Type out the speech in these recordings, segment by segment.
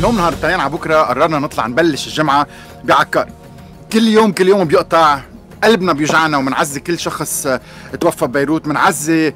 اليوم نهار الاثنين على بكره قررنا نطلع نبلش الجمعه بعكار. كل يوم بيقطع، قلبنا بيوجعنا ومنعزي كل شخص توفى ببيروت، منعزي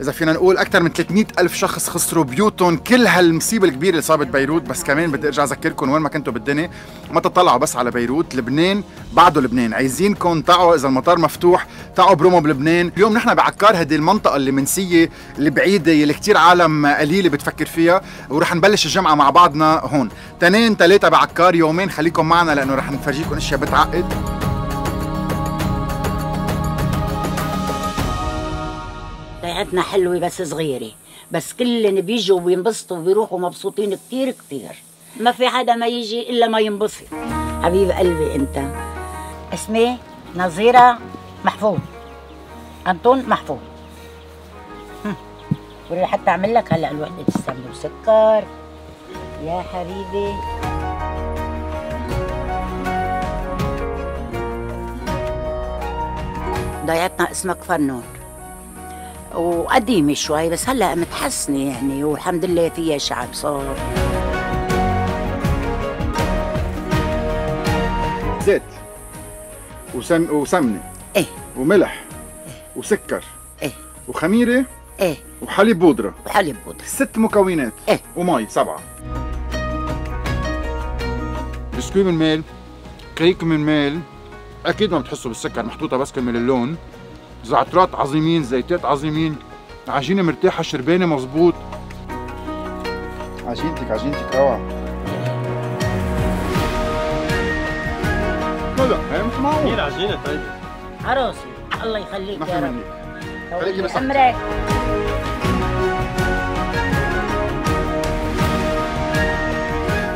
إذا فينا نقول أكثر من 300,000 شخص خسروا بيوتهم، كل هالمصيبة الكبيرة اللي صابت بيروت. بس كمان بدي أرجع أذكركم وين ما كنتوا بالدنيا ما تطلعوا بس على بيروت، لبنان بعده لبنان، عايزينكم تعوا إذا المطار مفتوح تعوا برومو بلبنان. اليوم نحن بعكار، هذه المنطقة اللي منسية اللي بعيدة اللي كتير عالم قليلة بتفكر فيها، ورح نبلش الجمعة مع بعضنا هون 2 3 بعكار، يومين خليكم معنا لأنه رح نفرجيكم أشياء بتعقد. ضيعتنا حلوة بس صغيرة، بس كلن بيجوا وبينبسطوا وبيروحوا مبسوطين كتير كتير. ما في حدا ما يجي إلا ما ينبسط. حبيب قلبي أنت. اسمي نظيرة محفوظ، أنطون محفوظ. وري حتى أعمل لك هلا الوحدة السمنة وسكر يا حبيبي. ضيعتنا اسمك فنون وقديمة شوي، بس هلا متحسنة يعني، والحمد لله فيها شعب صار. زيت وسمنة ايه، وملح إيه، وسكر ايه، وخميرة ايه، وحليب بودرة 6 مكونات، ايه، ومي 7. بسكوي من ميل، كيك من ميل، اكيد ما بتحسوا بالسكر، محطوطة بس كرمال اللون. زعترات عظيمين، زيتات عظيمين، عجينة مرتاحة، شربانة مظبوط. عجينتك روعة. لا هي مش معقول. مين العجينة طيب؟ عروسي الله يخليك يا رب. خليكي بس عمرك.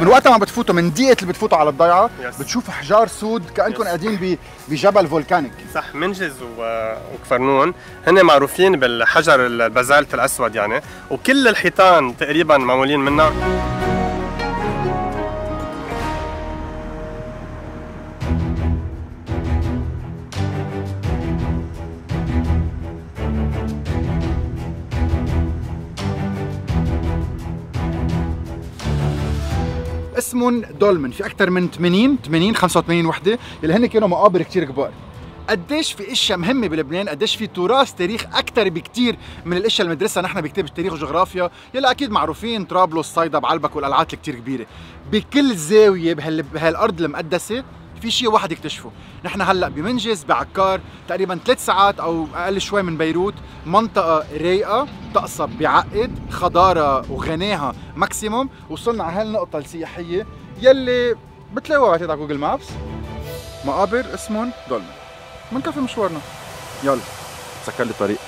من وقتها ما بتفوتوا، من دقيقة اللي بتفوتوا على الضيعة بتشوفوا حجار سود كأنكم قاعدين بجبل فولكانيك. صح، منجز وكفرنون هن معروفين بالحجر البازالت الأسود يعني، وكل الحيطان تقريبا معمولين منها. اسمهم دولمن، في اكثر من 80 85 وحده اللي هن كانوا مقابر كثير كبار. قديش في اشياء مهمه بلبنان، قديش في تراث تاريخ اكثر بكثير من الاشياء اللي بندرسها نحن بكتاب التاريخ والجغرافيا، يلي اكيد معروفين، طرابلس، صيدا، بعلبك والقلعات الكثير كبيره. بكل زاويه بهالارض المقدسه في شيء واحد يكتشفه. نحن هلا بمنجز بعكار، تقريبا 3 ساعات او اقل شوي من بيروت، منطقه رايقه، طقسها بعقد، خضاره وغناها ماكسيموم. وصلنا على هالنقطه السياحيه يلي بتلاقوها بعتقد على جوجل مابس، مقابر اسمهم دولمن. منكفي مشوارنا، يلا سكر لي الطريق.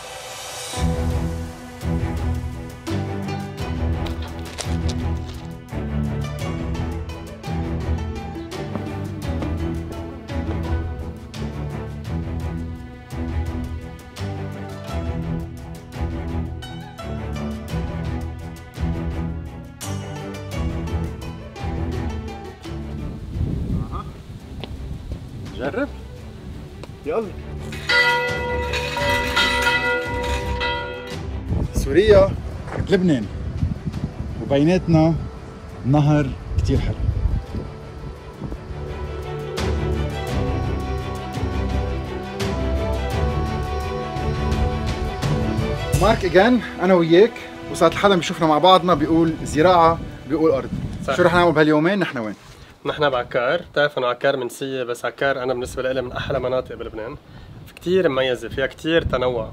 جرب، يلا. سوريا لبنان، وبيناتنا نهر كتير حلو. مارك اجان، انا وياك، وساعة حدا بيشوفنا مع بعضنا بيقول زراعة بيقول ارض. صح. شو رح نعمل بهاليومين؟ نحن وين؟ نحن بعكار، بتعرف انه عكار منسية، بس عكار انا بالنسبة لي من احلى مناطق بلبنان، كتير مميزة، فيها كتير تنوع.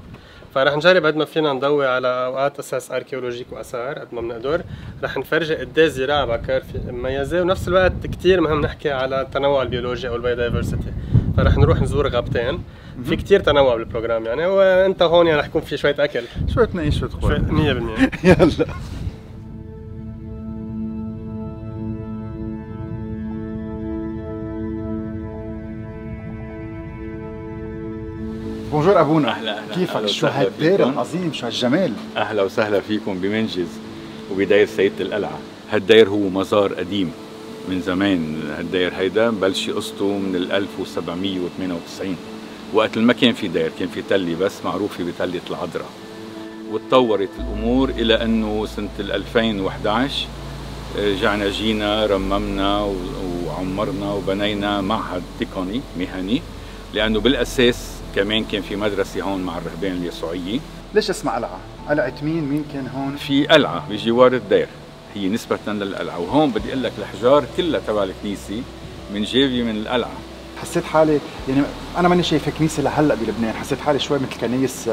فرح نجرب قد ما فينا نضوي على اوقات اساس اركيولوجيك واثار قد ما بنقدر، رح نفرجي قد ايه الزراعة بعكار في مميزة، ونفس الوقت كتير مهم نحكي على التنوع البيولوجي او البايودايفرسيتي. فرح نروح نزور غابتين، في كتير تنوع بالبروجرام يعني، وانت هون يعني رح يكون في شوية اكل، شوية نعيش شوية خبز 100%. يلا. بونجور ابونا. اهلا اهلا، كيفك؟ شو هالدير العظيم، شو هالجمال. اهلا وسهلا فيكم بمنجز وبداية سيدة القلعة. هالدير هو مزار قديم من زمان، هالدير هيدا بلش قصته من 1798، وقت ما كان في دير، كان في تلة بس معروفة بتلة العذراء. وتطورت الامور الى انه سنة 2011 رجعنا جينا رممنا وعمرنا وبنينا معهد تقني مهني، لأنه بالأساس كمان كان في مدرسة هون مع الرهبان اليسوعيين. ليش اسمها قلعة؟ قلعة مين؟ مين كان هون؟ في قلعة بجوار الدير هي نسبة للقلعة، وهون بدي أقول لك الأحجار كلها تبع الكنيسة من جاية من القلعة. حسيت حالي يعني انا ماني شايف كنيسه لهلا بلبنان، حسيت حالي شوي مثل كنايس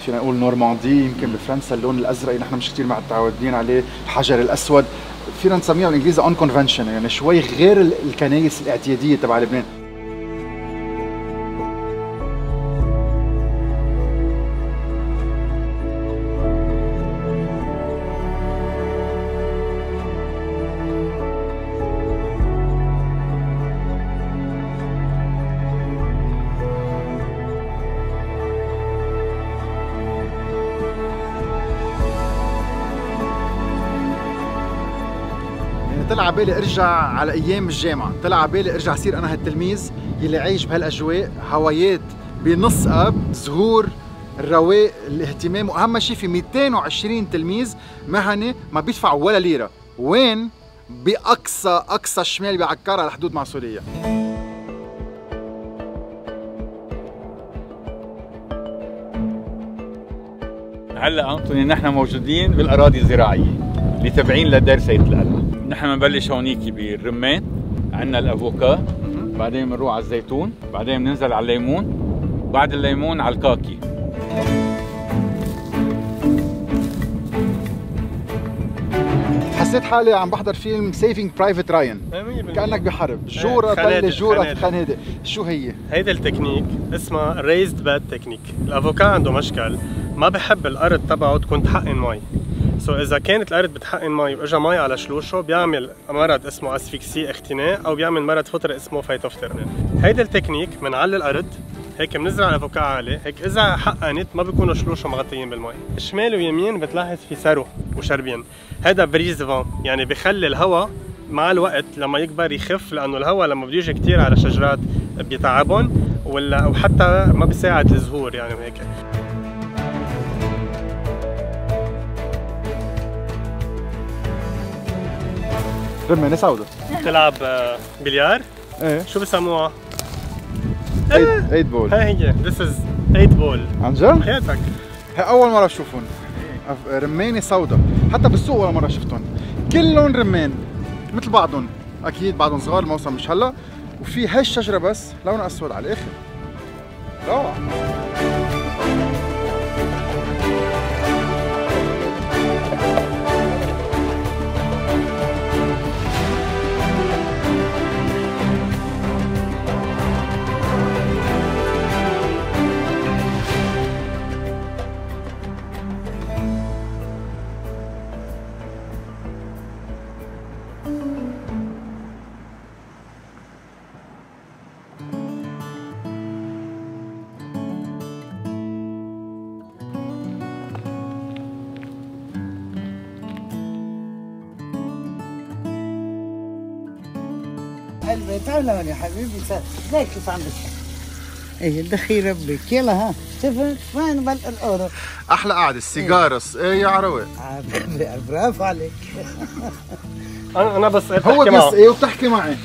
فينا نقول نورماندي، يمكن بفرنسا اللون الازرق اللي نحن مش كثير متعودين عليه، الحجر الاسود، فينا نسميها بالانجليزي ان كونفنشن، يعني شوي غير الكنايس الاعتياديه تبع لبنان. طلع على بالي ارجع على ايام الجامعه، طلع على بالي ارجع اصير انا هالتلميذ يلي عايش بهالاجواء، هوايات بنص اب، زهور، الرواق، الاهتمام، واهم شيء في 220 تلميذ مهني ما بيدفعوا ولا ليره. وين؟ باقصى الشمال بعكار على حدود مع سوريا. هلا انطوني نحن موجودين بالاراضي الزراعيه اللي تابعين لدير سيد القلعه. نحن بنبلش هونيك بالرمان، عندنا الافوكا، بعدين بنروح على الزيتون، بعدين بننزل على الليمون، بعد الليمون على الكاكي. حسيت حالي عم بحضر فيلم سيفينج برايفت راين، كأنك بحرب، جورة طلة جورة خنادق. شو هي؟ هيدا التكنيك اسمها ريزد باد تكنيك. الافوكا عنده مشكل، ما بحب الارض تبعه تكون تحقن مي. اذا كانت الارض بتحقن مي واجا مي على شلوشه بيعمل مرض اسمه اسفكسي اختناق، او بيعمل مرض فطري اسمه فيتوفتر. هيدا التكنيك بنعلي الارض هيك بنزرع الافوكا عالي، هيك اذا حقنت ما بيكونوا شلوشه مغطيين بالمي. شمال ويمين بتلاحظ في سرو وشربين، هذا بريز فان، يعني بخلي الهواء مع الوقت لما يكبر يخف، لانه الهواء لما بده يجي كثير على شجرات بيتعبهم وحتى ما بيساعد الزهور يعني وهيك. رمانة سوداء. بتلعب بليار؟ ايه. شو بسموها؟ 8 بول. هي ذس از 8 بول. عن جد؟ حياتك. هي أول مرة بشوفهم. رمانة سوداء، حتى بالسوق ولا مرة شفتهم. كلهم رمان مثل بعضهم، أكيد بعضهم صغار، الموسم مش هلا، وفي هالشجرة بس لونها أسود على الآخر. روعة. قلبي تعال هون يا حبيبي، ليك كيف عم بتحكي. ايه دخي ربك، يلا ها شفت وين بلق القرب. أحلى قعدة، السيجارس، إيه يا عروق. برافو عليك. أنا بس هو بس إيه وبتحكي معي.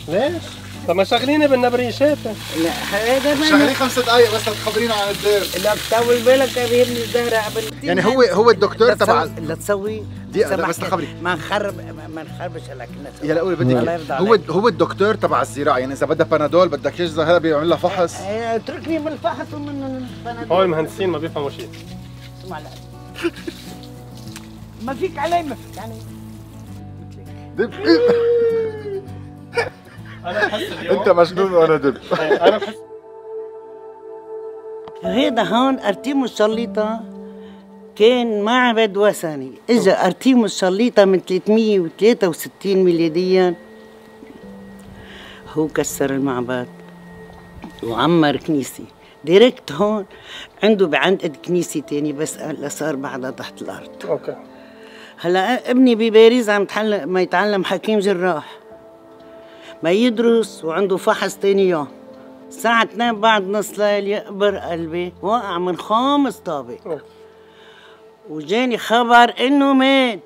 ليش؟ طب ما شغليني بالنبريشات. لا هذا شغلي 5 دقايق بس تخبرينا عن الدير. لا بتطول بالك ابيني الزهرة قبل. يعني هو الدكتور تبع لا تسوي دقيقة بس تخبري. ما نخربش لك. يا لا قولي بدك هو الدكتور تبع الزراعة، يعني إذا بدها بنادول بدك يجزا هذا بيعمل لها فحص. اتركني من الفحص ومن البنادول. هو المهندسين ما بيفهموا شيء. اسمع لا ما فيك علي، ما فيك علي. دب. أنا بحس اليوم أنت مجنون وأنا دب. أنا بحس هيدا هون ارتيموس شليطة كان معبد وثني، اجا ارتيموس شليطة من 363 ميلاديا، هو كسر المعبد وعمر كنيسة ديريكت هون عنده بعند كنيسة تاني، بس هلا صار بعدها تحت الارض. اوكي. هلا ابني بباريس عم ما يتعلم حكيم جراح، ما يدرس وعنده فحص تاني يوم الساعة 2 بعد نص ليل، يقبر قلبي وقع من 5 طابق. وجاني خبر انه مات.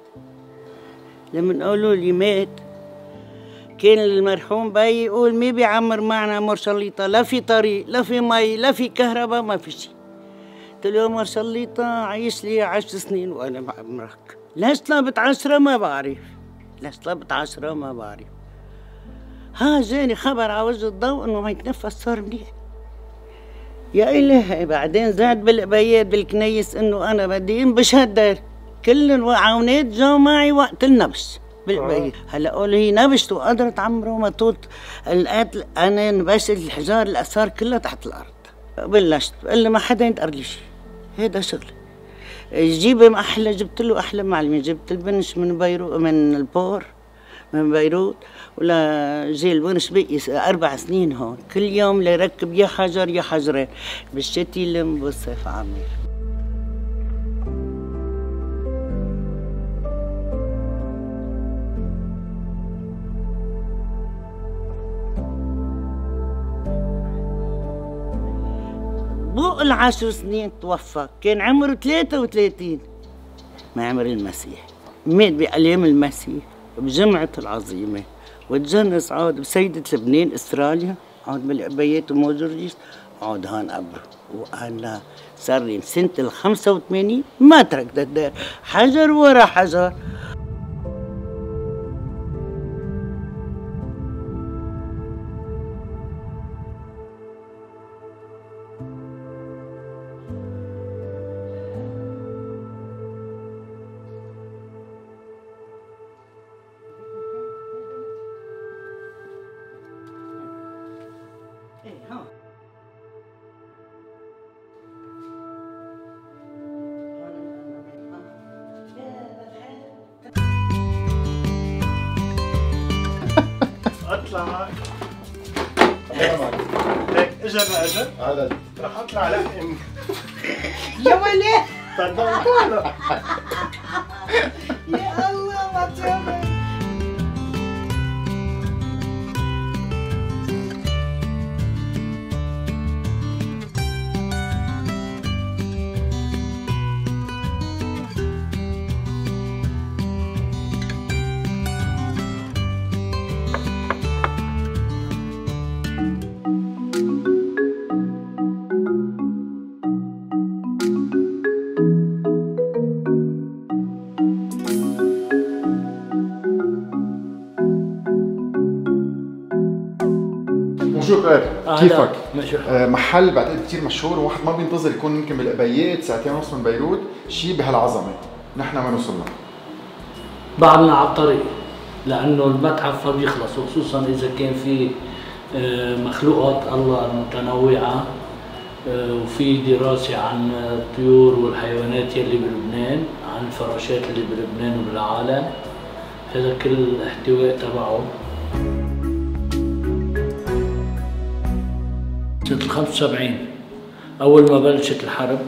لما قالوا لي مات كان المرحوم بي يقول مين بيعمر معنا مرشليطة، لا في طريق لا في مي لا في كهرباء ما في شيء. قلت له مرشليطة عايش لي 10 سنين وأنا بعمرك. ليش طلبت 10 ما بعرف، ليش طلبت 10 ما بعرف. ها جاني خبر على وجه الضوء إنه ما يتنفس صار منيح. يا إلهي بعدين زاد بالقبيات بالكنيس إنه أنا بدي انبش هالدار. كل العونات جاوا معي وقت النبش بالقبيات. هلا قولوا هي نبشت وقدرت عمره ما توت القتل. أنا نبشت الحجار الآثار كلها تحت الأرض. بلشت بقول لي ما حدا ينتقر لي شيء، هيدا شغلي. جيب أحلى، جبت له أحلى معلمين، جبت البنش من بيروت من البور من بيروت ولا جي البنش بقي 4 سنين هون، كل يوم ليركب يا حجر يا حجرين، بالشتي يلم بالصيف عمير. فوق ال10 سنين توفى، كان عمره 33 ما عمر المسيح، مات بأيام المسيح بجمعة العظيمة، وتجنس عاد بسيدة لبنان استراليا، عاد بالعبيات وموجورجيس، عاد هان قبره. وأنا صار لي سنة ال85 ما تركت الدار، حجر ورا حجر. اطلع هيك اجا ما اجا عدد رح اطلع لحم يا ولد تفضل. يا الله ما تعمل. بونجور كيفك؟ ماشي. محل بعتقد كثير مشهور وواحد ما بينتظر يكون يمكن بالقبيات 2.5 ساعة من بيروت شيء بهالعظمه، نحن وين وصلنا؟ بعدنا على الطريق لانه المتحف ما بيخلص، وخصوصا اذا كان في مخلوقات الله متنوعه، وفي دراسه عن الطيور والحيوانات يلي بلبنان، عن الفراشات اللي بلبنان وبالعالم، هذا كل الاحتواء تبعه. سنة 75 أول ما بلشت الحرب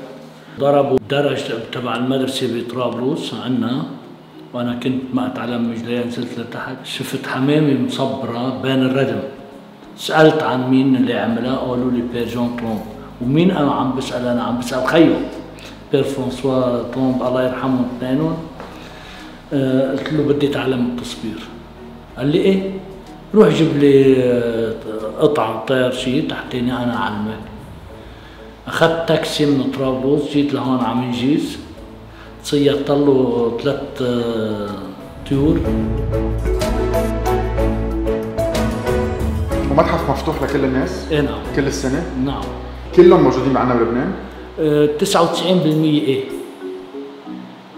ضربوا الدرج تبع المدرسة بطرابلس عنا، وأنا كنت ما أتعلم مجلية، نزلت لتحت شفت حمامة مصبرة بين الردم. سألت عن مين اللي عملها، قالوا لي بير جون طومب. ومين أنا عم بسأل؟ أنا عم بسأل خيو بير فرانسوا طومب الله يرحمهم اثنينهم. قلت له بدي أتعلم التصوير. قال لي إيه؟ روح جيب لي قطعة طير شيء تحتيني أنا أعلمك. أخذت تاكسي من طرابلس، جيت لهون على منجيز، صيدت له 3 طيور. ومتحف مفتوح لكل الناس؟ إيه نعم. كل السنة؟ نعم. كلهم موجودين معنا بلبنان؟ 99% إيه.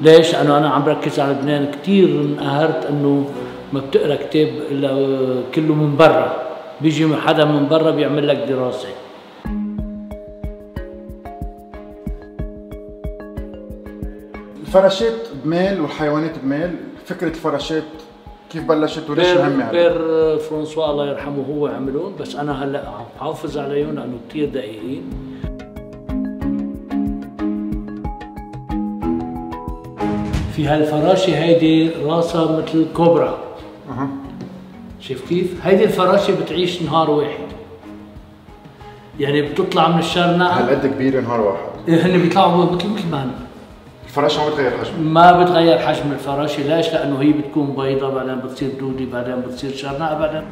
ليش؟ لأنه أنا عم بركز على لبنان، كثير انقهرت إنه ما بتقرا كتاب الا كله من برا، بيجي حدا من برا بيعمل لك دراسه. الفراشات بمال والحيوانات بمال، فكرة الفراشات كيف بلشت وليش مهمة عليها؟ بير فرانسوا الله يرحمه هو عملون، بس أنا هلا عم حافظ عليهم لأنه كثير دقيقين. في هالفراشة هيدي راسها مثل كوبرا. شايف كيف؟ هيدي الفراشة بتعيش نهار واحد. يعني بتطلع من الشارع هالقد كبيرة نهار واحد. هن بيطلعوا مثل ما هن. الفراشه ما بتغير حجمها؟ ما بتغير حجم الفراشه، ليش؟ لانه هي بتكون بيضة بعدين بتصير دودي بعدين بتصير شرنقة بعدين.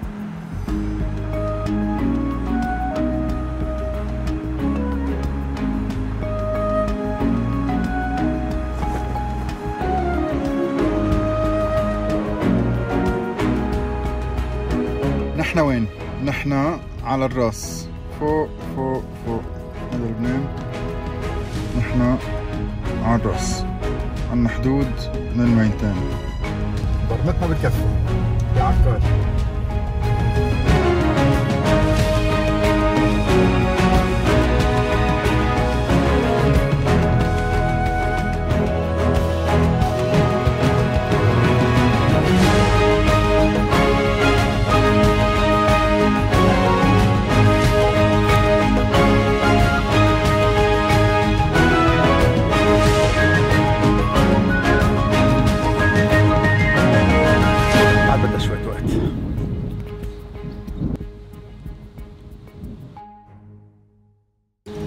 نحن وين؟ نحن على الراس، فوق فوق فوق، هذا لبنان. نحن على الراس، عنا حدود من الميتين. برمتنا بكفي يا عكار.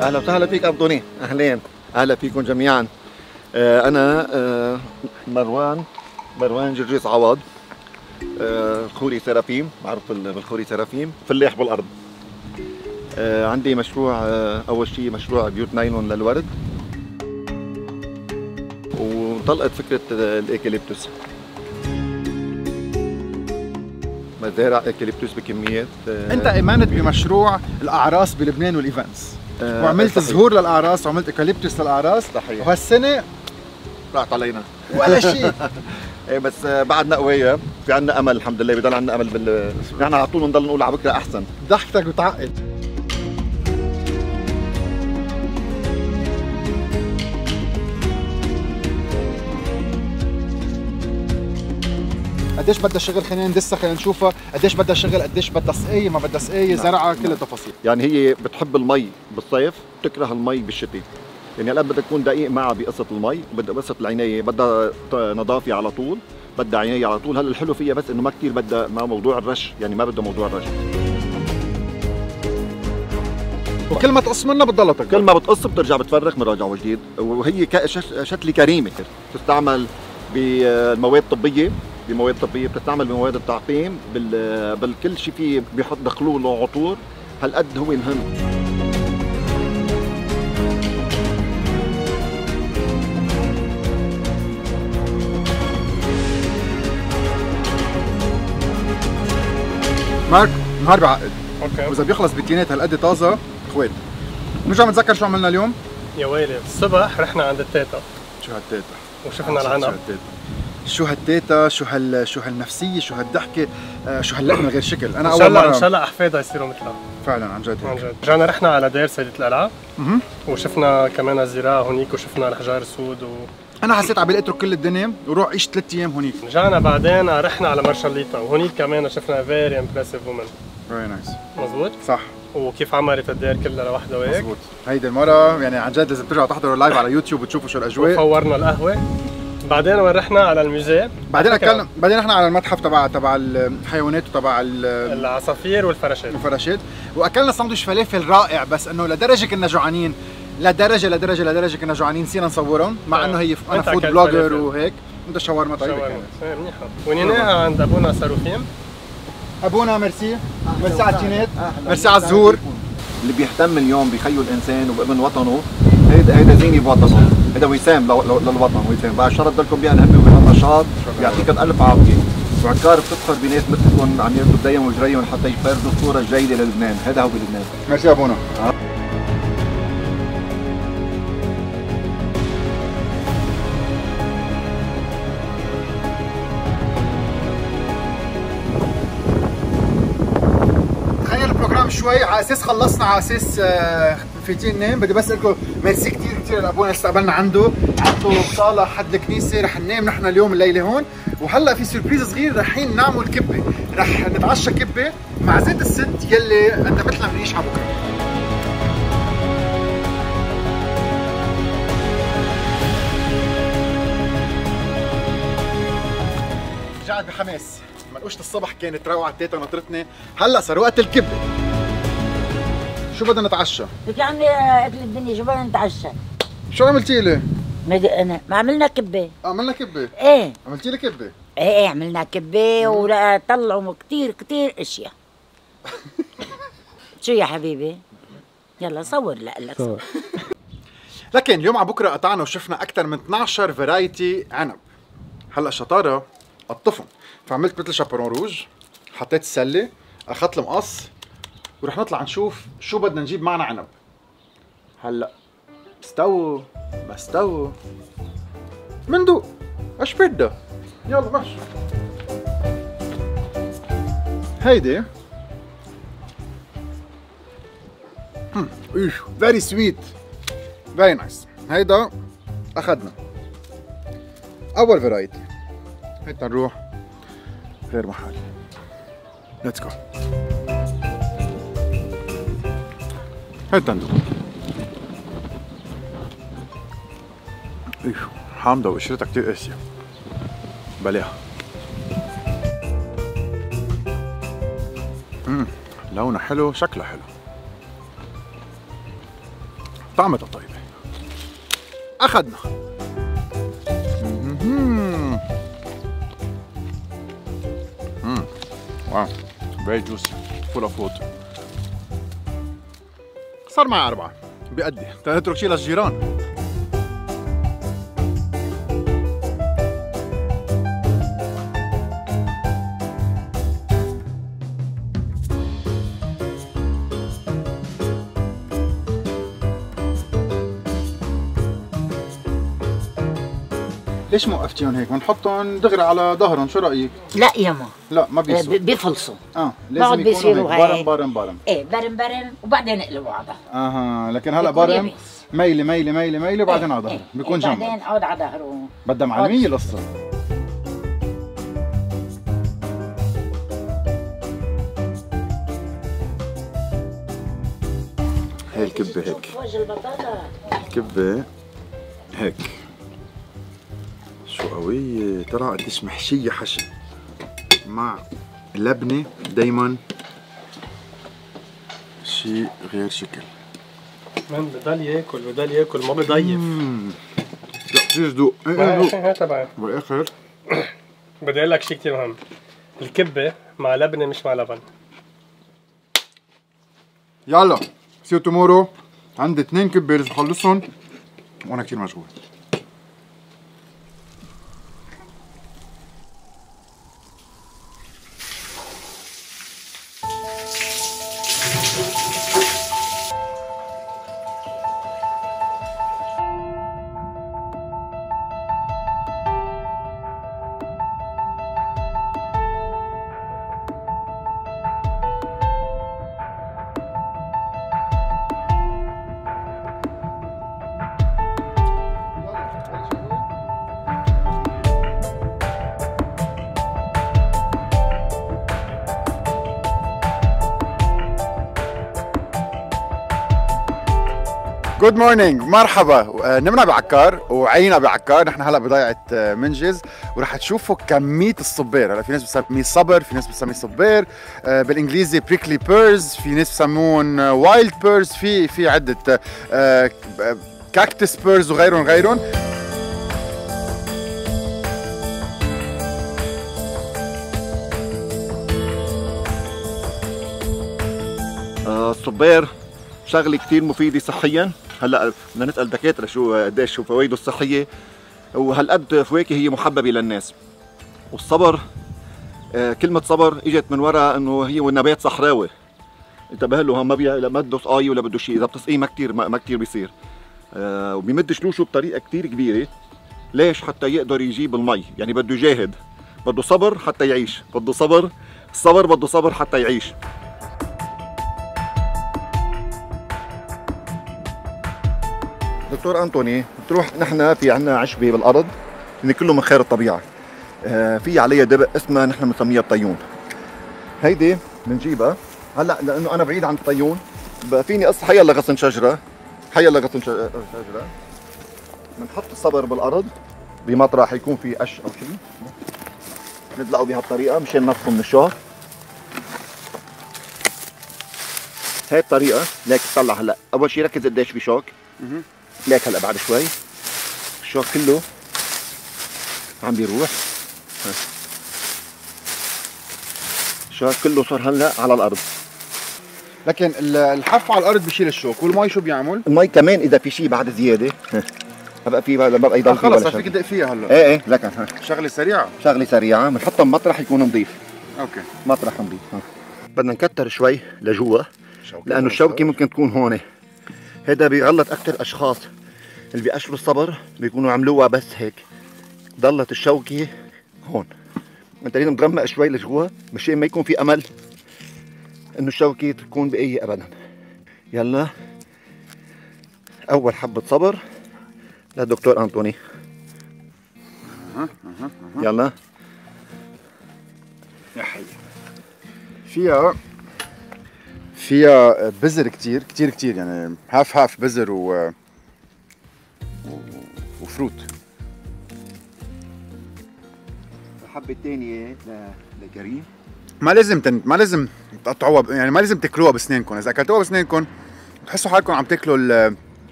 اهلا وسهلا فيك ابطوني، اهلين، اهلا فيكم جميعا. انا مروان جرجيس عوض، خوري سرافيم، معروف بالخوري سرافيم، فلاح بالارض. عندي مشروع، اول شيء مشروع بيوت نايلون للورد، وانطلقت فكره الايكاليبتوس، مزارع ايكاليبتوس بكميات. انت امنت بمشروع الاعراس بلبنان والايفنتس، وعملت زهور للاعراس وعملت ايكاليبتوس للاعراس. صحيح. وهالسنه راحت علينا ولا شيء. ايه بس بعدنا قوية، في عنا امل الحمد لله، بضل عنا امل نحن على طول بنضل نقول على بكره احسن. ضحكتك بتعقد. قديش بدها شغل؟ خلينا ندسها، خلينا نشوفها قديش بدها شغل، قديش بدها سقايه، ما بدها سقايه، زرعه، كل التفاصيل. يعني هي بتحب المي بالصيف، بتكره المي بالشتاء. يعني هلا بدك تكون دقيق معها بقصه المي، بدها قصه العنايه، بدها نظافه على طول، بدها عنايه على طول. هلا الحلو فيها بس انه ما كثير بدها مع موضوع الرش، يعني ما بدها موضوع الرش. وكل ما تقص منها بتضلها تكبر، كل ما بتقص بترجع بتفرخ من رجع وجديد. وهي شتله كريمه، تستعمل بالمواد الطبيه، بمواد طبيه، بتستعمل بمواد التعقيم، بالكل شيء فيه بيحط دخلوه له عطور. هالقد هو مهم. مارك النهار بعقد. اوكي. واذا بيخلص بتينات هالقد طازه اخوات. نرجع نتذكر شو عملنا اليوم؟ يا ويلي، الصبح رحنا عند التيتا شو هالتيتا؟ وشفنا العنب. شو هالتيتا، شو هالنفسيه، شو هالضحكه، شو هاللقمه غير شكل. انا ان اول شاء الله مره ان شاء الله احفادها يصيروا مثلها. فعلا عن جد عن جد. رجعنا رحنا على دير سيدة القلعه، وشفنا كمان الزراعه هونيك، وشفنا الحجار السود انا حسيت عبالي اترك كل الدنيا وروح عيش 3 ايام هونيك. رجعنا بعدين رحنا على مارشاليتا، وهونيك كمان شفنا فيري امبرسيف وومن. فيري نايس. مزبوط؟ صح. وكيف عمرت الدير كلها لوحدها وهيك. مزبوط. هيدي المره يعني عن جد لازم ترجعوا تحضروا اللايف على يوتيوب وتشوفوا شو الاجواء. وفورنا القهوه. بعدين وين رحنا على الموزيه، بعدين اكلنا، بعدين رحنا على المتحف تبع الحيوانات وتبع العصافير والفراشات. واكلنا ساندويتش فلافل رائع، بس انه لدرجه كنا جوعانين، لدرجه كنا جوعانين نسينا نصورهم، مع انه هي انا فود بلوجر وهيك. انت شاورما طيبه كانت منيحه. ونيناها عند ابونا صاروفيم. ابونا ميرسي، ميرسي على التينات، ميرسي على الزهور. اللي بيهتم اليوم بخيو الانسان وبابن وطنه، هيدا زيني بوطنه، هيدا وسام للوطن، وسام. بعد الشر تضلكم بهالهمه وبهالنشاط، يعطيكم الف عافيه. وعكار بتفخر بناس مثلكم عم ياخذوا دايما وجريهم حتى يفرضوا الصوره الجيده للبنان، هذا هو بلبنان. ميرسي ابونا. شوي على اساس خلصنا، على اساس فايتين ننام. بدي بس اقول لكم ميرسي كثير لابونا استقبلنا عنده بصاله حد الكنيسه. رح ننام نحن اليوم الليله هون، وهلا في سربريز صغير، رحين نعمل كبه، رح نتعشى كبه مع زيت الست يلي قدمت لنا بنعيش على بكره. رجعت بحماس، منقوشة الصبح كانت روعة، التيتا نطرتني، هلا صار وقت الكبة. شو بدنا نتعشى؟ لك يا عمي اكل الدنيا، شو بدنا نتعشى؟ شو عملتي لي؟ انا ما عملنا كبه. عملنا كبه؟ ايه عملتي لي كبه؟ ايه عملنا كبه ولا طلعوا كتير اشياء. شو يا حبيبي؟ يلا صور لك صور. لكن اليوم على بكره قطعنا وشفنا اكثر من 12 فرايتي عنب. هلا الشطاره قطفهم، فعملت مثل شابرون روج، حطيت السله، اخذت المقص ورح نطلع نشوف شو بدنا نجيب معنا عنب. هلا استووا ما استووا مندوق ايش بدها. يلا ماشي. هيدي فيري سويت فيري نايس. هيدا اخذنا اول فرايتي. هيدا نروح غير محل. ليتس جو. هيدا ندوق. حامضة وقشرتها كتير قاسية. بلاها. لونها حلو، شكلها حلو. طعمتها طيبة. أخذنا. واو فيري جوسي فول اوف ووتر. صار معي 4 بيأدي. نترك شي للجيران. ليش ما وقفتيهم هيك؟ بنحطهم دغري على ظهرهم، شو رأيك؟ لا يما لا ما بيصير. بيفلصوا. لازم يكونوا هيك برم برم. ايه برم وبعدين نقلبوا على ظهره. لكن هلا برم ميلي ميلي ميلي ميلي وبعدين على ظهره، بيكون جنب. بعدين اقعد على ظهره. بدها معلمية القصة. هي الكبة هيك. وجه البطاطا. الكبة هيك. شو قوية، ترى قديش محشية حشي مع لبنة دايما شيء غير شكل. من بضل ياكل ما بضيف. لا كثير ذوق. ايه تبعي. بالاخر بدي اقول لك شيء كثير مهم. الكبة مع لبنة مش مع لبن. يلا سيو تومورو. عندي 2 كبة لازم اخلصهم وانا كثير مشغول. جود مورنينج، مرحبا. نمنا بعكار وعينا بعكار. نحن هلا بضيعة منجز ورح تشوفوا كمية الصبير. هلا في ناس بتسميه صبر، في ناس بتسميه صبير، بالانجليزي بريكلي بيرز، في ناس بسمون وايلد بيرز، في عدة كاكتس بيرز وغيرهم. الصبير شغله كثير مفيده صحيا. هلا بدنا نسال دكاتره قديش شو فوائده الصحيه، وهالقد فواكه هي محببه للناس. والصبر كلمه صبر اجت من وراء انه هي نبات صحراوي. انتبه له، ما بده سقايه ولا بده شيء، اذا بتسقيه ما كثير بيصير. وبيمد شلوشه بطريقه كثير كبيره. ليش؟ حتى يقدر يجيب المي، يعني بده يجاهد، بده صبر حتى يعيش، بده صبر، الصبر بده صبر حتى يعيش. دكتور أنطوني، بتروح نحن في عنا عشبة بالأرض اللي كله من خير الطبيعة. في عليها دبق اسمها نحن بنسميها الطيون. هيدي بنجيبها هلا لأنه أنا بعيد عن الطيون، فيني قص حيلا غصن شجرة، حيلا غصن شجرة. بنحط الصبر بالأرض بمطرح يكون في قش أو شيء، ندلقه بهالطريقة مشان نفخه من الشوك. هاي الطريقة. ليك تطلع هلا، أول شيء ركز قديش في شوك. ليك هلا بعد شوي الشوك كله عم بيروح. الشوك كله صار هلا على الارض. لكن الحف على الارض بشيل الشوك، والمي شو بيعمل؟ المي كمان اذا في شيء بعد زياده بقى في بقى يضل فيه خلص فيك تدق فيها هلا. ايه لكن شغله سريعه. شغله سريعه بنحطها بمطرح يكون نظيف. اوكي مطرح نظيف. بدنا نكتر شوي لجوا لانه الشوكه ممكن تكون هون. هذا بيغلط اكثر اشخاص اللي بيقشروا الصبر بيكونوا عملوها بس هيك ضلت الشوكه هون. انت لازم تغمق شوي لجوا مشان ما يكون في امل انه الشوكه تكون بقيه ابدا. يلا اول حبه صبر للدكتور انطوني. يلا يا حي. فيها بذر كتير يعني هاف بذر وفروت. الحبه الثانيه لكريم. ما لازم تقطعوها، يعني ما لازم تاكلوها بسنانكم. اذا اكلتوها بسنانكم بتحسوا حالكم عم تاكلوا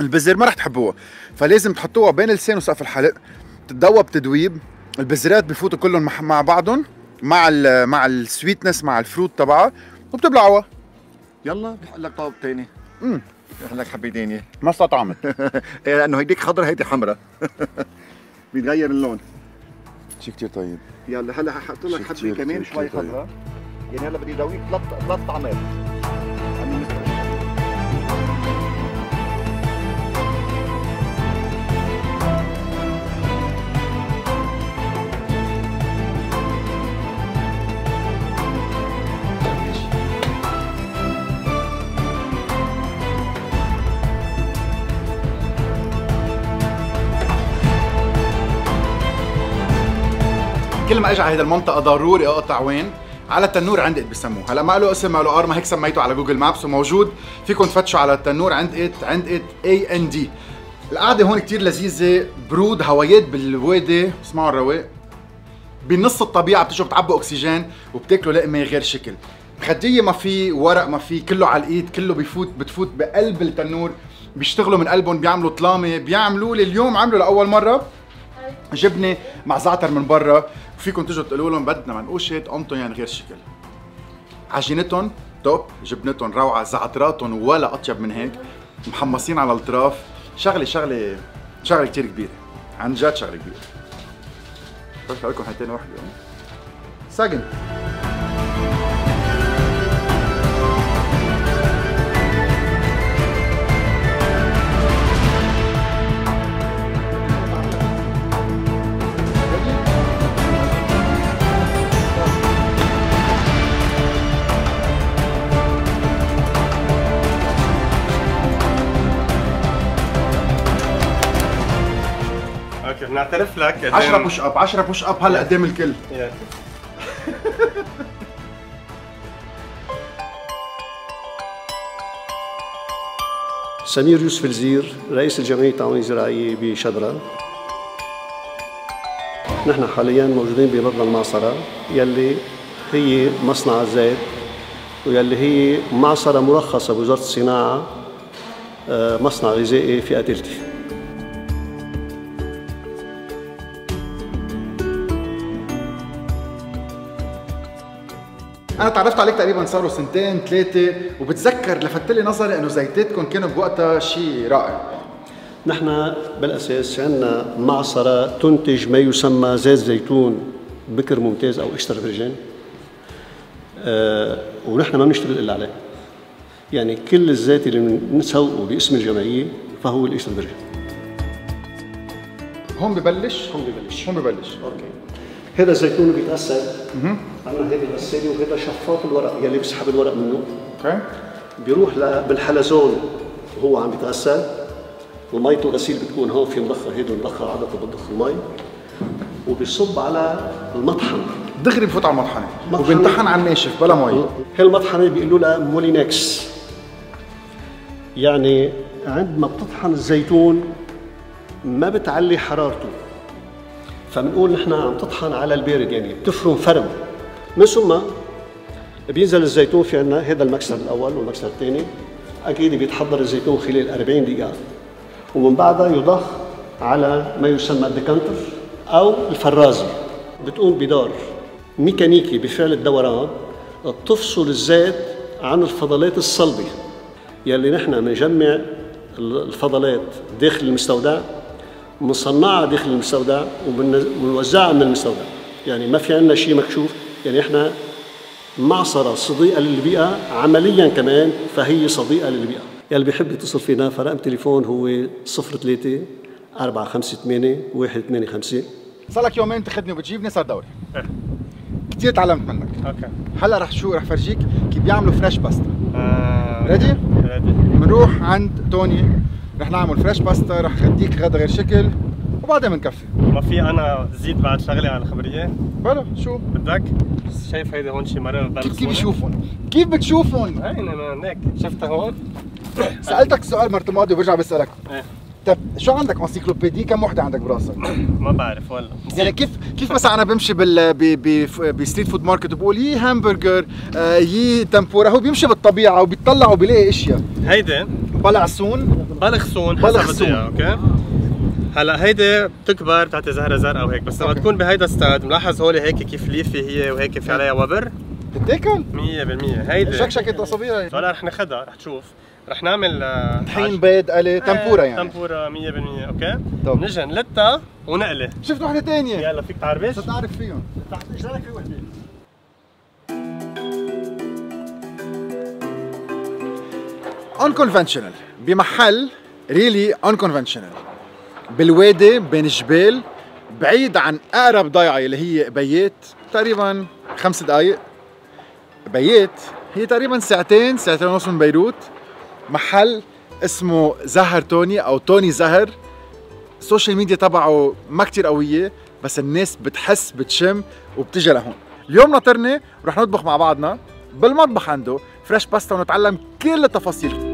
البذر ما رح تحبوها، فلازم تحطوها بين اللسان وسقف الحلق تتذوب تدويب. البذرات بفوتوا كلهم مع بعضهم مع السويتنس مع الفروت تبعها وبتبلعوها. يلا بيحق لك طابق ثاني. بيحق لك حبه ثانيه ما استطعمت. ايه لانه هيديك خضرا هيدي حمراء. بيتغير اللون. شيء كثير طيب. يلا هلا ححط لك حبه كمان شوي خضرا. يعني هلا بدي ادويك ثلاث طعمات. كل ما اجى على هذه المنطقه ضروري اقطع وين؟ على التنور عند بسموه. هلا ما له اسم ما له ارما، هيك سميته على جوجل مابس وموجود. فيكم تفتشوا على التنور عند AND. القعده هون كثير لذيذه، برود، هوايات بالوادي، اسمعوا الرواق. بنص الطبيعه بتجوا بتعبوا اكسجين وبتاكلوا لقمه غير شكل. خديه ما في ورق، ما في، كله على الايد، كله بتفوت بقلب التنور. بيشتغلوا من قلبهم، بيعملوا طلامه، بيعملوا لي اليوم عملوا لاول مره جبنه مع زعتر من برا. وفيكم تجوا تقولوا لهم بدنا منقوشه قمتهم يعني غير شكل. عجينتهم توب، جبنتهم روعه، زعتراتهم ولا اطيب من هيك، محمصين على الاطراف. شغله كثير كبيره، عن جد شغله كبيره. بس لكم حيتين وحده سجن. اوكي بنعترف لك 10 بوش اب 10 بوش اب هلا قدام الكل. سمير يوسف الزير، رئيس الجمعية التعاونية الزراعية بشدرة. نحن حاليا موجودين بمبنى المعصرة يلي هي مصنع الزيت، ويلي هي معصرة مرخصة بوزارة الصناعة، مصنع غذائي فئة ثالثة. أنا تعرفت عليك تقريبا صاروا سنتين ثلاثة، وبتذكر لفت لي نظري إنه زيتاتكم كانوا بوقتها شيء رائع. نحن بالأساس عندنا معصرة تنتج ما يسمى زيت زيتون بكر ممتاز أو إكسترا فيرجين، ونحن ما بنشتغل إلا عليه. يعني كل الزيت اللي بنسوقه باسم الجمعية فهو الإكسترا فيرجين. هون ببلش؟ هون ببلش. أوكي. هذا الزيتون بيتغسل. عندنا هذه الغسالة وهذا شفاط الورق يلي بيسحب الورق منه. اوكي. بيروح بالحلزون وهو عم بيتغسل، ومية الغسيل بتكون هون في مضخة، هيدي المضخة عادة بتضخ المي، وبيصب على المطحن. دغري بفوت على المطحنة وبينطحن على الناشف بلا مي. هي المطحنة بيقولوا لها مولينكس. يعني عندما بتطحن الزيتون ما بتعلي حرارته، فبنقول نحن عم تطحن على البارد، يعني بتفرم فرم. من ثم بينزل الزيتون في عندنا هذا المكسر الاول والمكسر الثاني. اكيد بيتحضر الزيتون خلال 40 دقيقه، ومن بعدها يضخ على ما يسمى الديكانتر أو الفرازة. بتقوم بدور ميكانيكي بفعل الدوران تفصل الزيت عن الفضلات الصلبة يلي نحن بنجمع الفضلات داخل المستودع، بنصنعها داخل المستودع وبنوزعها من المستودع. يعني ما في عندنا شيء مكشوف، يعني احنا معصرة صديقة للبيئة عمليا كمان، فهي صديقة للبيئة. يلي بيحب يتصل فينا فرقم تليفون هو 03 458 185. صار لك يومين تاخذني وبتجيبني، صار دوري. كثير تعلمت منك. اوكي. هلا رح فرجيك كيف بيعملوا فريش باستا. ريدي؟ ريدي. بنروح عند توني، رح نعمل فريش باستا، رح خديك غدا غير شكل وبعدين بنكفي. ما في انا زيد بعد شغله على الخبريه؟ بلا شو؟ بدك؟ شايف هيدا هون شي مرة كيف بيشوفون؟ كيف بتشوفون؟ هين انا هيك شفتها هون؟ سألتك سؤال مرة الماضية وبرجع بسألك. طيب شو عندك انسيكلوبيدي؟ كم وحدة عندك براسك؟ ما بعرف والله. يعني كيف مثلا انا بمشي بستريت فود ماركت وبقول يي همبرجر يي تمبورا، هو بيمشي بالطبيعة وبيطلع وبيلاقي اشياء. هيدي بلعسون بلغصون اوكي. هلا هيدي بتكبر بتعطي زهرة زرقاء وهيك، بس لما تكون بهيدا ستاد ملاحظ هولي هيك كيف ليفي هي وهيك في عليها وبر؟ بتاكل؟ 100%. هيدي شكشكت اصابيها. هلا رح ناخذها، رح تشوف. رح نعمل طحين بيض قلي تمبورا يعني. تمبورا 100% اوكي؟ طب نجي نلتها ونقلي. شفت وحدة ثانية. يلا فيك تعربش؟ تعرف فيهم. تحت اجرارك في وحدة. unconventional بمحل ريلي unconventional بالوادي بين الجبال، بعيد عن اقرب ضيعه اللي هي بيات، تقريبا 5 دقائق. بيات هي تقريبا ساعتين ونص من بيروت. محل اسمه زهر توني او توني زهر. السوشيال ميديا تبعه ما كتير قويه، بس الناس بتحس بتشم وبتجي لهون. اليوم ناطرني ورح نطبخ مع بعضنا بالمطبخ عنده فريش باستا ونتعلم كل التفاصيل.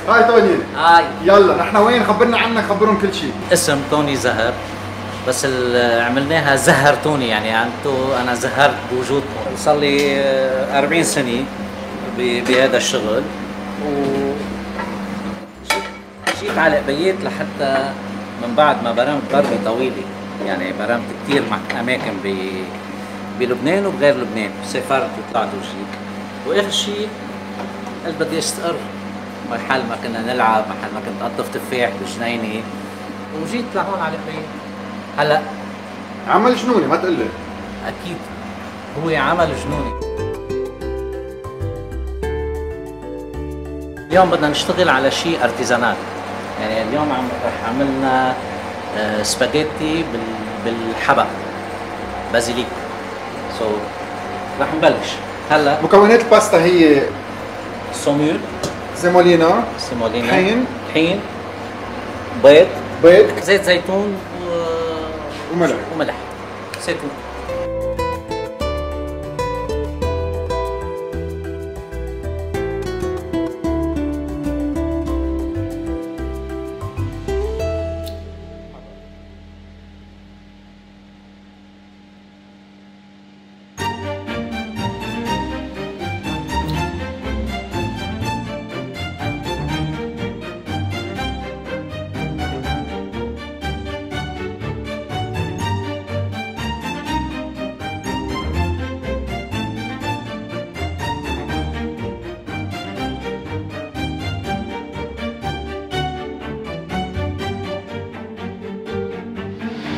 هاي توني. هاي. يلا نحن وين؟ خبرنا عنك، خبرهم كل شيء. اسم توني زهر، بس عملناها زهر توني، يعني انتو انا زهرت بوجودكم. صار لي 40 سنه بهذا الشغل، جيت على بيات لحتى من بعد ما برمت برمه طويله، يعني برمت كثير اماكن بلبنان وبغير لبنان، سافرت وطلعت وجيت، واخر شيء قلت بدي استقر محل ما كنا نلعب، محل ما كنت اقطف تفاح بجنينه، وجيت لهون على البيت. هلا عمل جنوني، ما تقول لي. اكيد هو عمل جنوني. اليوم بدنا نشتغل على شيء ارتيزانال، يعني اليوم رح عملنا سباجيتي بالحبق بازيليك. رح نبلش هلا. مكونات الباستا هي سومول، سيمولينا، طحين، بيض، بيض، زيت زيتون وملح زيتون.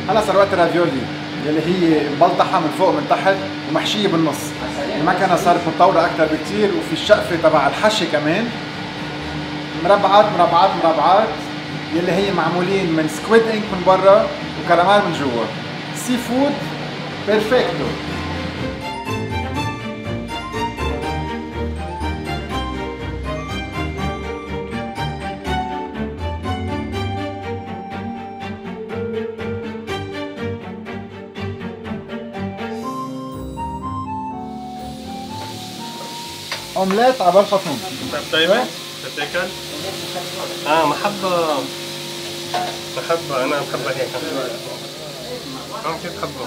هلا صار وقت الرافيولي يلي هي مبلطحه من فوق ومن تحت ومحشيه بالنص. المكنه صارت متطوره اكثر بكثير، وفي الشقفه تبع الحشي كمان مربعات مربعات مربعات، يلي هي معمولين من سكويد انك من برا وكراميل من جوا. سي فود بيرفكتو. اومليت على بالفطون. طيبة؟ بتاكل؟ محبة أنا محبة هيك. كيف تحبه؟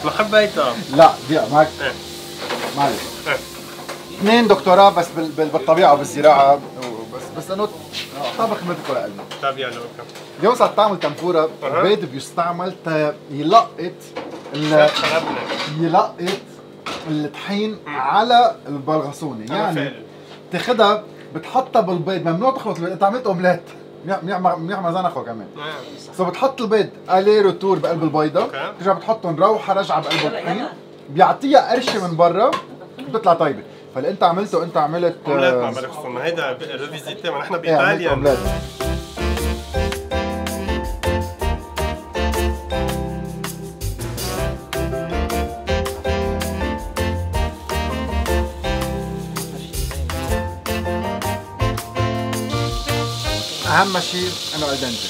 محبة هيك. لا دقيقة معك. معلش 2 دكتوراه بس بالطبيعه وبالزراعه بس انه طبخ مثل كل قلبي. طب يلا اوكي. اليوم صارت تعمل تنفوره، البيض بيستعمل يلقط الطحين على البلغصونه، يعني تاخدها بتحطها بالبيض، ممنوع تخلط البيض، انت عملت اومليت منيح مزنخه كمان. سو بتحط البيض الي روتور بقلب البيضه، بترجع بتحطهم روحه رجعه بقلب الطحين، بيعطيها قرشه من برا بتطلع طيبه. فاللي انت عملته انت عملت اومليت مع بلغصونه، هيدا ريفيزيتي ما نحن بايطاليا. اهم شيء انه الدنتي،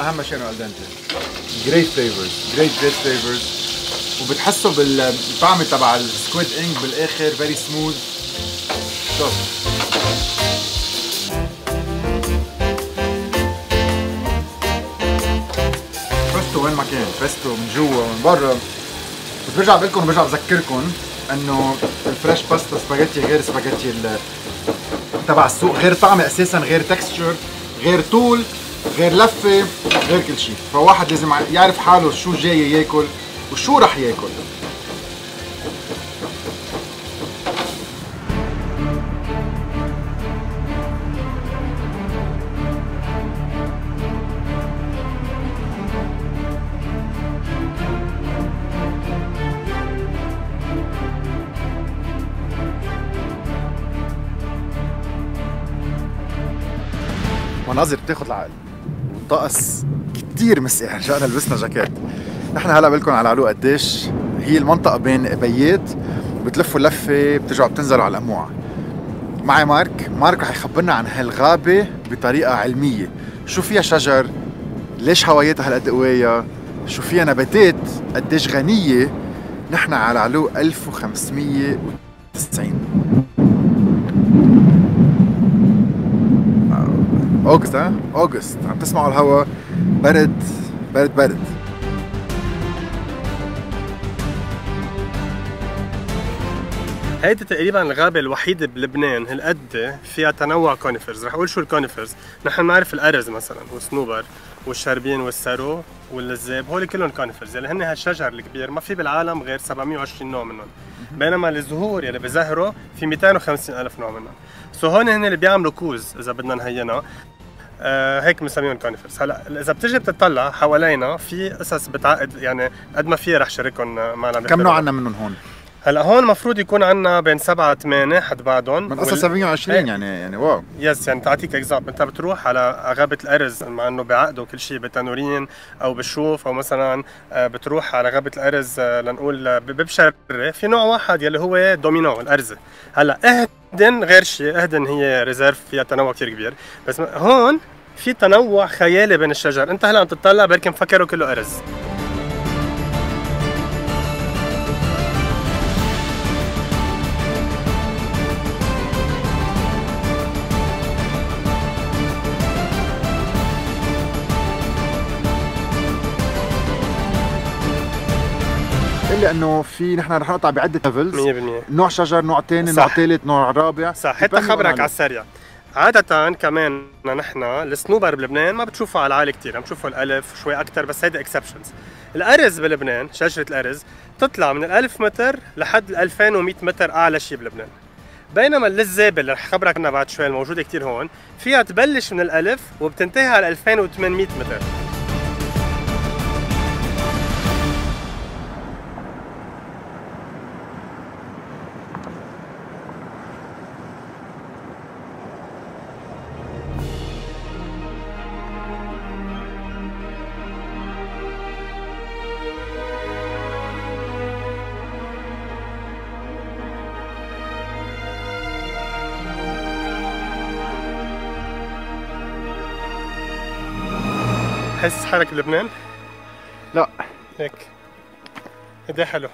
اهم شيء انه الدنتي. جريت فليفرز وبتحسوا بالطعم تبع السكويد انك بالاخر فيري سموث. شوف بيستو وين ما كان، بيستو من جوا ومن برا. بس برجع بقول لكم برجع بذكركم انه الفريش باستا سباجيتي غير سباجيتي تبع السوق، غير طعمه اساسا، غير تكستشر، غير طول، غير لفه، غير كل شيء. فواحد لازم يعرف حاله شو جاي ياكل وشو رح ياكل. مناظر بتاخد العقل والطقس كتير مسقع، رجعنا لبسنا جاكيت. نحن هلا بقول لكم على علو قديش هي المنطقة بين بيات، بتلفوا لفة بترجعوا بتنزلوا على القموعة. معي مارك رح يخبرنا عن هالغابة بطريقة علمية، شو فيها شجر، ليش هوايتها هالقد قوية، شو فيها نباتات قديش غنية. نحن على علو 1590 اوغست. اوغست عم تسمعوا الهواء برد. هيدي تقريبا الغابة الوحيدة بلبنان هالقد فيها تنوع كونيفرز. رح اقول شو الكونيفرز. نحن بنعرف الأرز مثلا والصنوبر والشربين والسارو واللزاب، هول كلهم كونيفرز، يلي هن هالشجر الكبير ما في بالعالم غير 720 نوع منهم. بينما الزهور يلي بزهروا في 250,000 نوع منهم. سو هون هن اللي بيعملوا كوز اذا بدنا نهينا. هيك بنسميهم كونيفرز. هلا اذا بتجي بتطلع حوالينا في قصص بتعقد، يعني قد ما في رح شارككم معنا. كم نوع عندنا منهم هون؟ هلا هون المفروض يكون عندنا بين 7 8 حد بعضهم من اصل 720 يعني واو. يس يعني تعطيك اكزامبل، انت بتروح على غابه الارز مع انه بعقدوا كل شيء بتنورين او بالشوف، او مثلا بتروح على غابه الارز لنقول ببشر، في نوع واحد يلي هو دومينو الارزه. هلا اهدن غير شيء، اهدن هي ريزيرف فيها تنوع كثير كبير، بس هون في تنوع خيالي بين الشجر. انت هلا عم تطلع بركي مفكره كله ارز. الا انه في نحن رح نقطع بعده ليفلز 100%. نوع شجر، نوع ثاني، نوع ثالث، نوع رابع. صح. حتى خبرك على السريع، عادة كمان نحن الصنوبر بلبنان ما بتشوفوا على العالي كثير، عم تشوفوا الألف شوي أكثر، بس هيدا اكسبشنز. الأرز بلبنان، شجرة الأرز تطلع من 1000 متر لحد 2100 متر أعلى شيء بلبنان. بينما اللزابة اللي رح خبرك عنها بعد شوي الموجودة كثير هون، فيها تبلش من 1000 وبتنتهي على 2800 متر. حس حالك بلبنان؟ لا هيك هيدا حلو.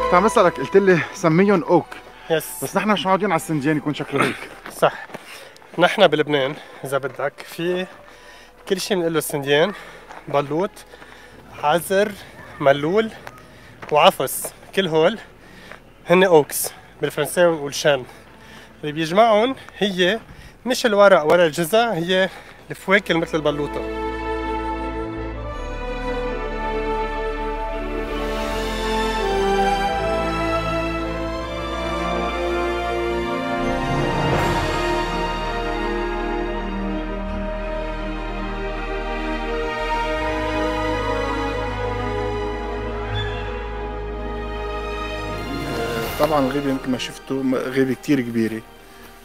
كنت عم اسالك قلت لي سميهم اوك، يس. بس نحن مش معودين على السنديان يكون شكله هيك. صح. نحن بلبنان اذا بدك في كل شيء بنقول له السنديان، بلوط، عزر، ملول وعفص، كل هول هن اوكس بالفرنساوي والشام. اللي بيجمعهم هي مش الورق ولا الجذع، هي الفواكه مثل البلوطه. طبعا الغيبة مثل ما شفتوا غيبة كتير كبيرة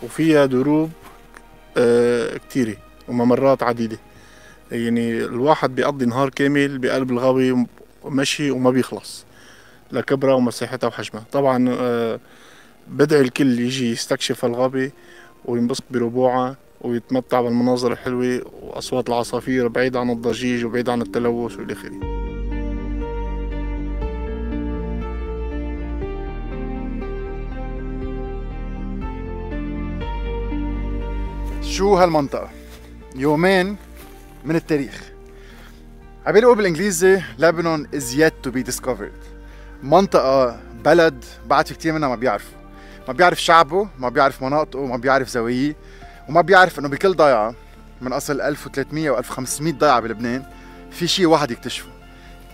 وفيها دروب كتيرة وممرات عديدة. يعني الواحد بيقضي نهار كامل بقلب الغابة مشي وما بيخلص لكبرها ومساحتها وحجمها. طبعا بدعي الكل يجي يستكشف الغابة وينبسط بربوعها ويتمتع بالمناظر الحلوة وأصوات العصافير بعيد عن الضجيج وبعيد عن التلوث والى آخره. شو هالمنطقة؟ يومين من التاريخ. عبالي بالانجليزي Lebanon is yet to be discovered. منطقة بلد بعد في كتير منها ما بيعرف شعبه، ما بيعرف مناطقه، ما بيعرف زواياه، وما بيعرف انه بكل ضيعة من اصل 1300 و 1500 ضيعة بلبنان في شيء واحد يكتشفه.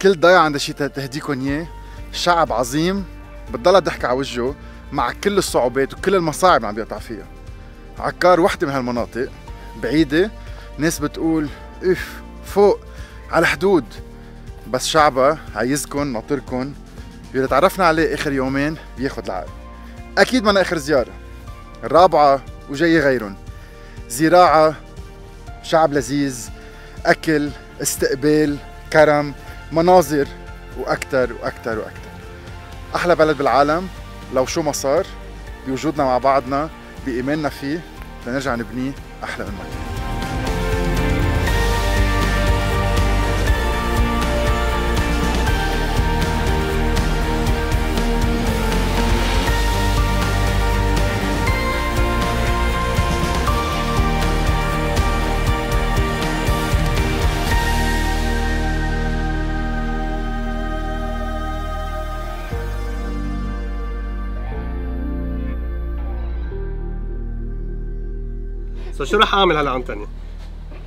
كل ضيعة عندها شيء تهديكم اياه. شعب عظيم بتضلها ضحكة على وجهه مع كل الصعوبات وكل المصاعب اللي عم بيقطع فيها. عكار وحدة من هالمناطق بعيدة، ناس بتقول اف فوق على الحدود، بس شعبها عايزكن ناطركن. يلي تعرفنا عليه اخر يومين بياخد العقل. اكيد بدنا اخر زيارة الرابعة وجاي غيرن. زراعة، شعب لذيذ، اكل، استقبال، كرم، مناظر، واكتر واكتر واكتر. احلى بلد بالعالم لو شو ما صار، بوجودنا مع بعضنا، بإيماننا فيه، لنرجع نبنيه أحلى من ما كان. شو رح اعمل هلا عنتني؟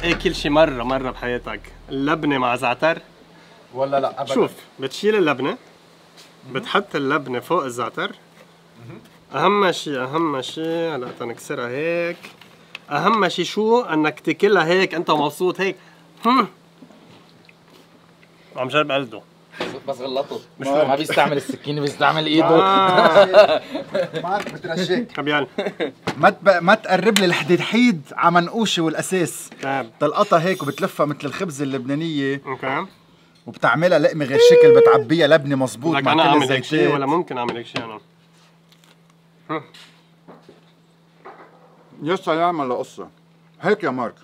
اكل شي مرة بحياتك اللبنة مع زعتر؟ ولا لا ابدا. شوف، بتشيل اللبنة، بتحط اللبنة فوق الزعتر. اهم شي هلا تنكسرها هيك. اهم شي شو؟ انك تاكلها هيك انت مبسوط هيك. عم جرب قلده بس غلطه، مش ما بيستعمل السكينة، بيستعمل ايده. مارك بترشيك. طب يلا ما تقرب لي الحديد على منقوشه والاساس. طيب تلقطها هيك وبتلفها مثل الخبز اللبنانيه. اوكي. وبتعملها لقمه غير شكل، بتعبيها لبنه مزبوط لك مع انا كل اعمل هيك شيء الزيتات. ولا ممكن اعمل هيك شيء انا؟ يا سلام على القصه هيك يا مارك.